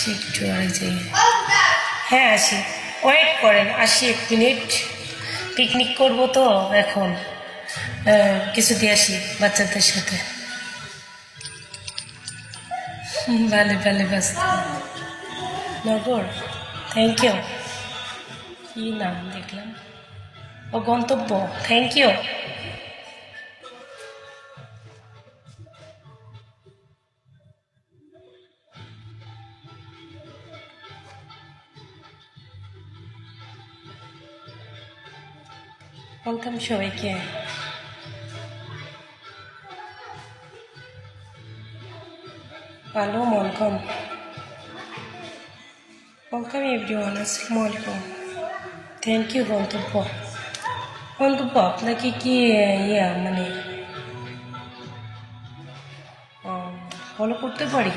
আসি একটু আর যাই। হ্যাঁ আসি, ওয়েট করেন, আসি 1 মিনিট। পিকনিক করব তো এখন, কিছু দিয়ে আসি বাচ্চাদের সাথে। ভালো ভালো ব্যস্ত নগর, থ্যাংক ইউ। কী নাম দেখলাম, ও গন্তব্য, থ্যাংক ইউ। ওয়েলকাম সবাইকে। হ্যালো, ওয়েলকাম ওয়েলকাম এভরিওয়ান, আসসালামু আলাইকুম। থ্যাংক ইউ গন্তব্য। গন্তব্য আপনাকে কি মানে ফলো করতে পারি?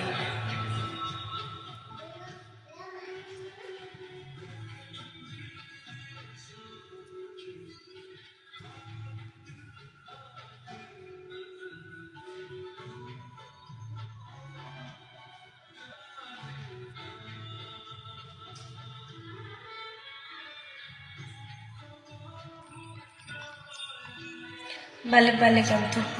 ভালো ভালো গন্তব্য,